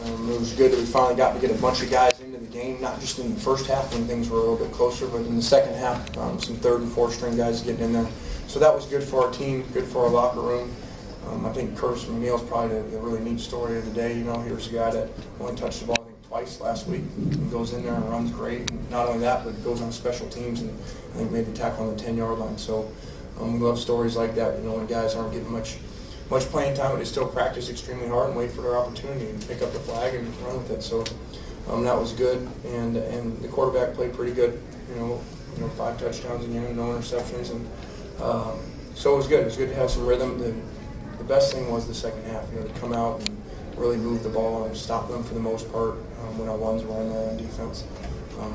It was good that we finally got to get a bunch of guys into the game, not just in the first half when things were a little bit closer, but in the second half, some third and fourth string guys getting in there. So that was good for our team, good for our locker room. I think Curtis McNeil's probably the really neat story of the day. You know, here's a guy that only touched the ball, I think, twice last week. He goes in there and runs great. And not only that, but goes on special teams and I think made the tackle on the 10-yard line. So we love stories like that, you know, when guys aren't getting much playing time, but they still practice extremely hard and wait for their opportunity and pick up the flag and run with it. So that was good, and the quarterback played pretty good. You know, 5 touchdowns again, no interceptions, and so it was good. It was good to have some rhythm. The best thing was the second half. You know, to come out and really move the ball and stop them for the most part when our ones were in there on defense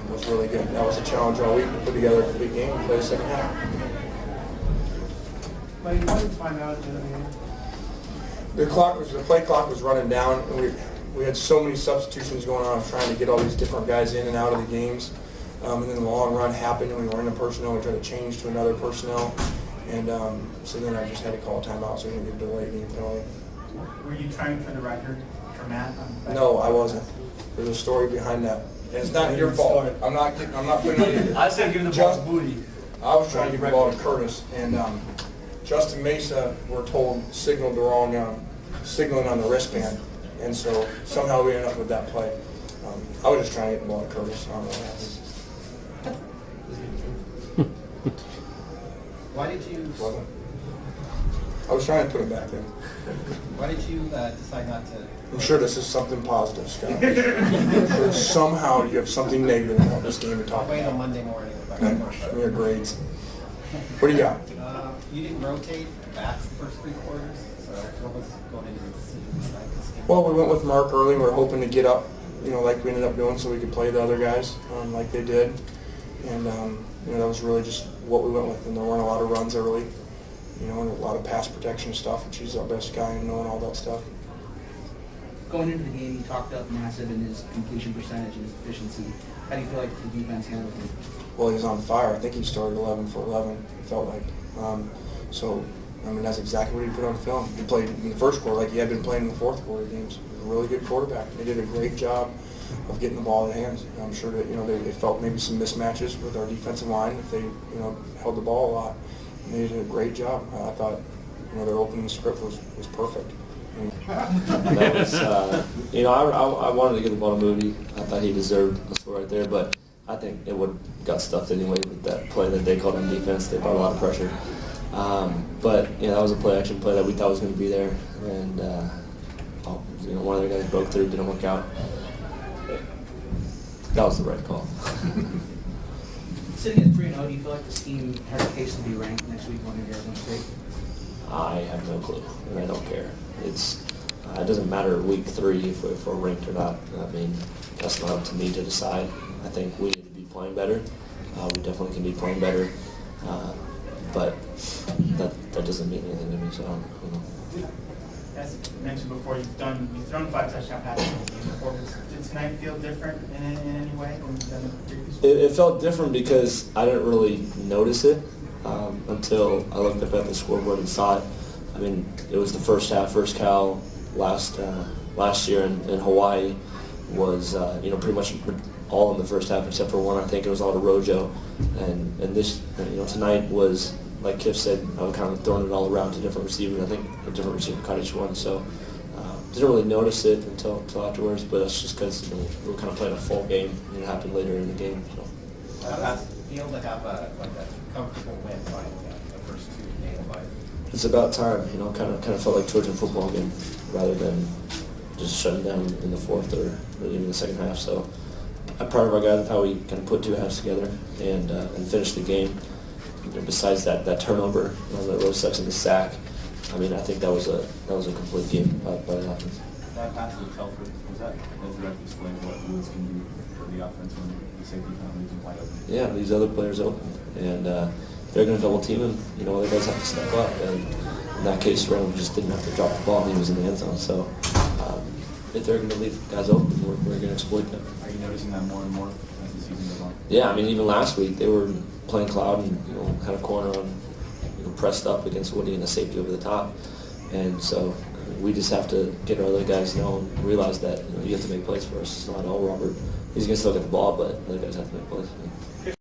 was really good. That was a challenge all week to put together a complete game and play the second half. What did you find out at the end of the game? The play clock was running down, and we had so many substitutions going on, trying to get all these different guys in and out of the games. And then the long run happened, and we were in a personnel. We tried to change to another personnel, and so then I just had to call a timeout so we didn't get a delay game penalty. Were you trying for the record for Matt? No, I wasn't. There's a story behind that, and it's not your fault. I'm not putting it on you. I said give the ball booty. I was trying to give the ball to Curtis, and Justin Mesa, we're told, signaled the wrong signaling on the wristband, and so somehow we ended up with that play. I was just trying to get the ball to Curtis. I don't know what happened. Why did you? I was trying to put it back in. Why did you decide not to? I'm sure this is something positive, Scott. I'm sure somehow you have something negative about this game to talk I'll wait about. on Monday morning. Your grades. What do you got? You didn't rotate backs the first 3 quarters, so what was going into the decision? Well, we went with Mark early. We were hoping to get up, like we ended up doing, so we could play the other guys like they did. And that was really just what we went with. And there weren't a lot of runs early, and a lot of pass protection stuff, which he's our best guy and knowing all that stuff. Going into the game, he talked up massive in his completion percentage and his efficiency. How do you feel like the defense handled him? Well, he was on fire. I think he started 11 for 11, it felt like. That's exactly what he put on film. He played in the first quarter like he had been playing in the fourth quarter games. He was a really good quarterback. They did a great job of getting the ball in hands. I'm sure that they felt maybe some mismatches with our defensive line if they held the ball a lot. And they did a great job. I thought their opening script was perfect. That was, I wanted to give the ball to Moody. I thought he deserved a score right there, but I think it would have got stuffed anyway with that play that they called on defense. They brought a lot of pressure. But that was a play-action play that we thought was going to be there, and one of their guys broke through, didn't work out. That was the right call. Sitting at 3-0, do you feel like this team has a case to be ranked next week when you're Arizona State? I have no clue, and I don't care. It doesn't matter week 3 if we're ranked or not. I mean, that's not up to me to decide. I think we need to be playing better. We definitely can be playing better, but that doesn't mean anything to me. So I don't know. As mentioned before, you've thrown 5 touchdown passes in the game before. Did tonight feel different in any way than the previous? It felt different because I didn't really notice it until I looked up at the scoreboard and saw it. I mean, it was the first half. First Cal last year in Hawaii was pretty much all in the first half except for one. I think it was all to Rojo, and this tonight was, like Kiff said, I was kind of throwing it all around to different receivers. I think a different receiver caught each one, so didn't really notice it until afterwards. But that's just because we were kind of playing a full game, and it happened later in the game. So. How does it feel to have a comfortable win by the first 2 games? It's about time, kind of felt like Trojan football game rather than just shutting down in the fourth or even the second half. So I'm proud of our guys. How we kind of put 2 halves together and finished the game. Besides that turnover that really sucks in the sack, I mean, I think that was a complete game by the offense. That pass to Telford, was that direct display of what Lewis can do for the offense when the safety kind of leaves him wide open? Yeah, these other players open, and they're going to double team him. Other guys have to step up, and in that case, Randall just didn't have to drop the ball. He was in the end zone, so if they're going to leave guys open, we're going to exploit them. Are you noticing that more and more as the season goes on? Yeah, I mean, even last week they were playing cloud and kind of corner on, pressed up against Woody and a safety over the top, and so we just have to get our other guys to know and realize that you have to make plays for us. It's not all Robert. He's going to still get the ball, but other guys have to make plays.